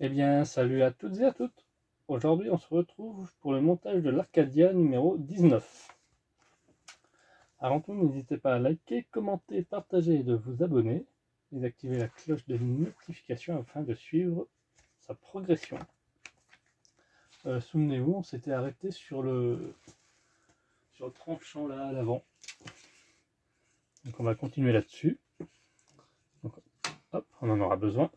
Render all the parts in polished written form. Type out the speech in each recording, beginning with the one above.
Eh bien, salut à toutes et à toutes. Aujourd'hui, on se retrouve pour le montage de l'Arcadia numéro 19. Avant tout, n'hésitez pas à liker, commenter, partager et de vous abonner et d'activer la cloche de notification afin de suivre sa progression. Souvenez-vous, on s'était arrêté sur le tranchant là à l'avant. Donc on va continuer là-dessus. Donc, hop, on en aura besoin.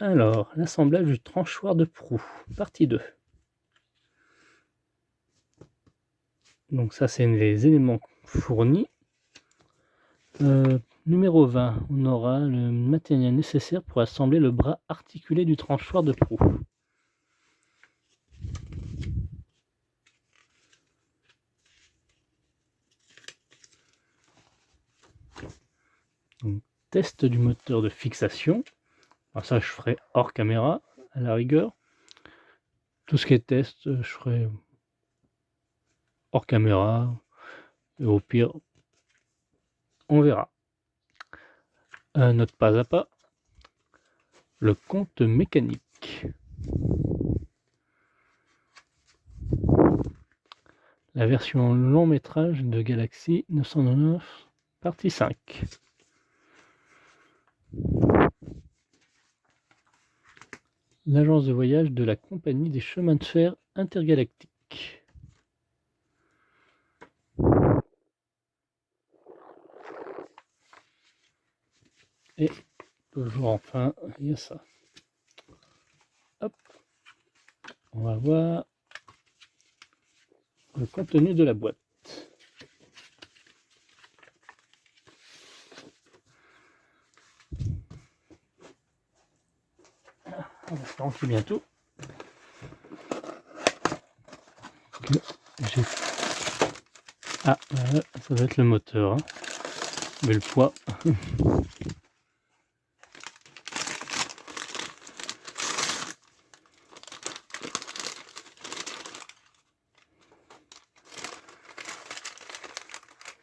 Alors, l'assemblage du tranchoir de proue, partie 2. Donc ça, c'est les éléments fournis. Numéro 20, on aura le matériel nécessaire pour assembler le bras articulé du tranchoir de proue. Donc, test du moteur de fixation. Alors ça, je ferai hors caméra, à la rigueur. Tout ce qui est test, je ferai hors caméra. Et au pire, on verra. Note pas à pas. Le compte mécanique. La version long métrage de Galaxy 999, partie 5. L'agence de voyage de la Compagnie des chemins de fer intergalactiques. Et toujours enfin, il y a ça. Hop, on va voir le contenu de la boîte. On va se rentrer bientôt. Ah, ça doit être le moteur. Hein. Mais le poids.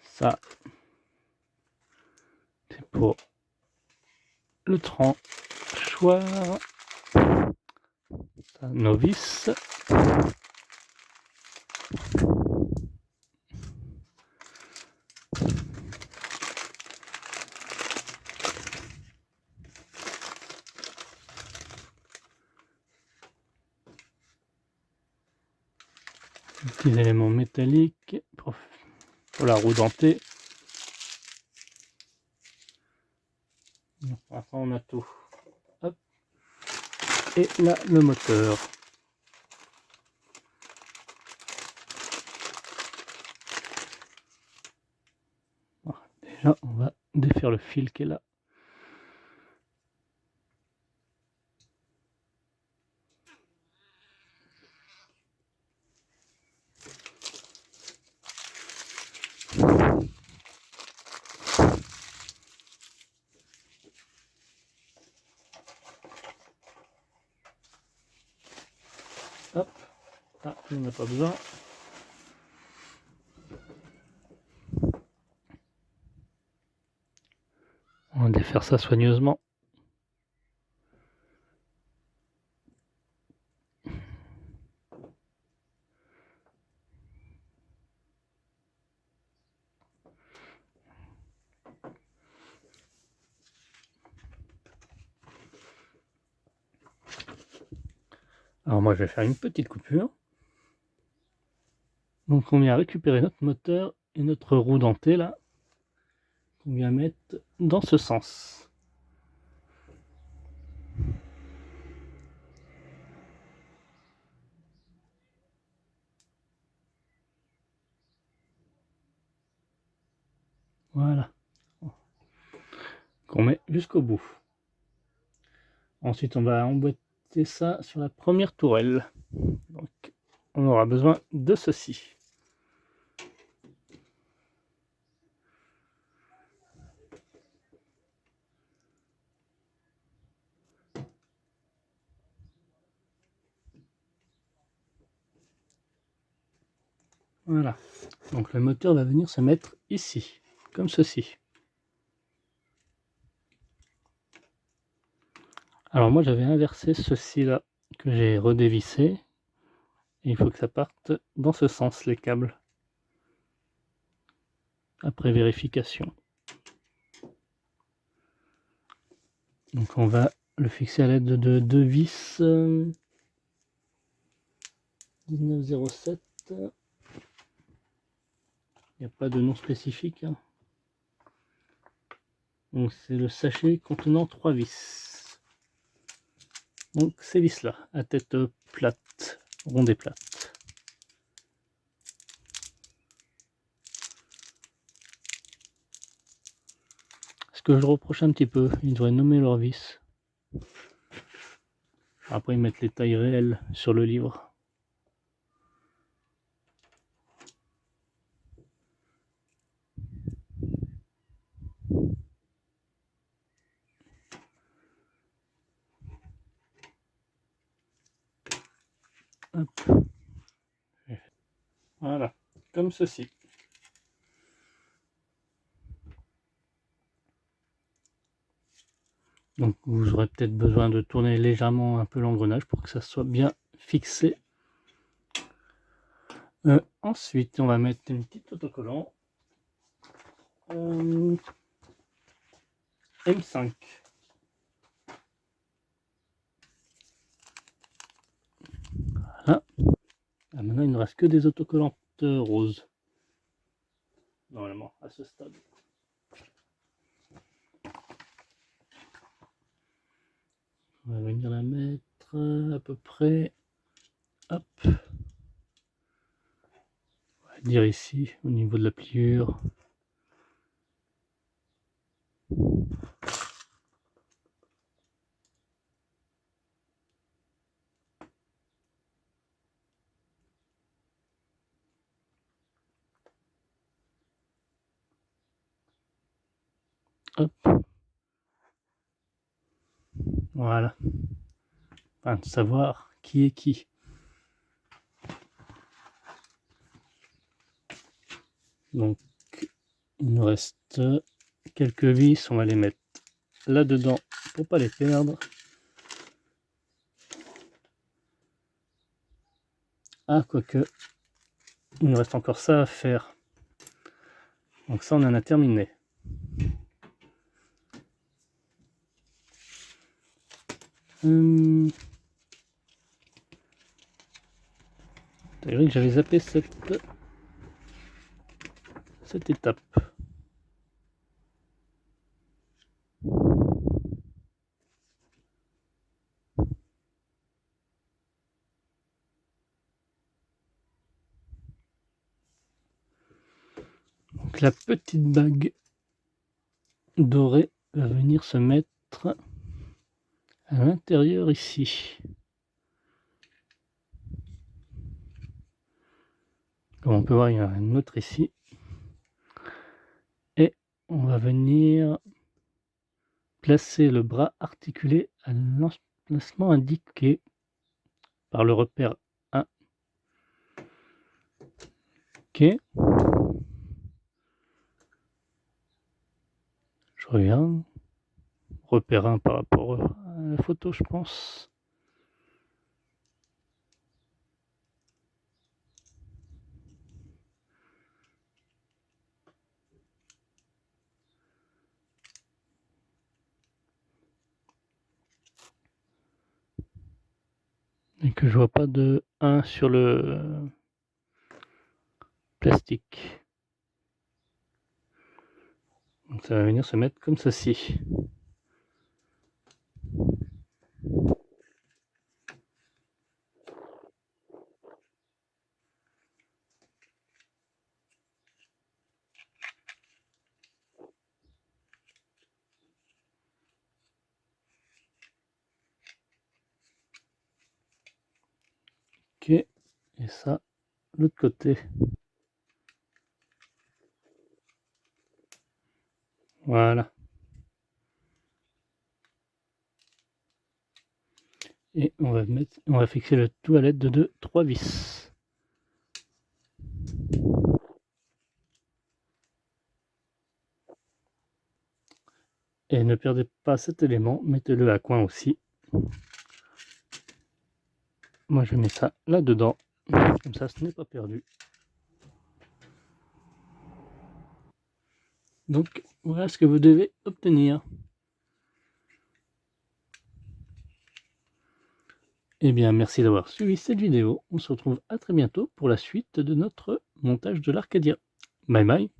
Ça, c'est pour le tranchoir. Ça, novice. Petits éléments métalliques pour la roue dentée. Pour l'instant, on a tout. Hop. Et là, le moteur. Déjà, on va défaire le fil qui est là. Hop. Ah, il n'y en a pas besoin. On va défaire ça soigneusement. Alors moi je vais faire une petite coupure. Donc on vient récupérer notre moteur et notre roue dentée là. On vient mettre dans ce sens. Voilà. Qu'on met jusqu'au bout. Ensuite on va emboîter ça sur la première tourelle. Donc on aura besoin de ceci. Voilà. Donc le moteur va venir se mettre ici, comme ceci. Alors moi j'avais inversé ceci là que j'ai redévissé et il faut que ça parte dans ce sens les câbles après vérification. Donc on va le fixer à l'aide de deux vis 1907. Il n'y a pas de nom spécifique, hein. Donc c'est le sachet contenant 3 vis. Donc ces vis là à tête plate, ronde et plate. Ce que je reproche un petit peu, ils devraient nommer leurs vis. Après ils mettent les tailles réelles sur le livre. Hop. Voilà, comme ceci. Donc vous aurez peut-être besoin de tourner légèrement un peu l'engrenage pour que ça soit bien fixé. Ensuite, on va mettre une petite autocollant M5. Voilà. Ah, maintenant, il ne reste que des autocollantes roses. Normalement, à ce stade. On va venir la mettre à peu près. Hop. On va dire ici, au niveau de la pliure. Hop. Voilà. Enfin, de savoir qui est qui. Donc, il nous reste quelques vis. On va les mettre là-dedans pour pas les perdre. Ah, quoique, il nous reste encore ça à faire. Donc ça, on en a terminé. C'est vrai que j'avais zappé cette étape. Donc la petite bague dorée va venir se mettre à l'intérieur ici. Comme on peut voir, il y en a un autre ici. Et on va venir placer le bras articulé à l'emplacement indiqué par le repère 1. Ok. Je regarde. Repère 1 par rapport à la photo, je pense. Et que je vois pas de 1 sur le plastique. Donc ça va venir se mettre comme ceci. Ok, et ça, l'autre côté. Voilà. Et on va fixer le tout à l'aide de 3 vis. Et ne perdez pas cet élément, mettez-le à coin aussi. Moi je mets ça là-dedans, comme ça ce n'est pas perdu. Donc voilà ce que vous devez obtenir. Eh bien merci d'avoir suivi cette vidéo, on se retrouve à très bientôt pour la suite de notre montage de l'Arcadia. Bye bye.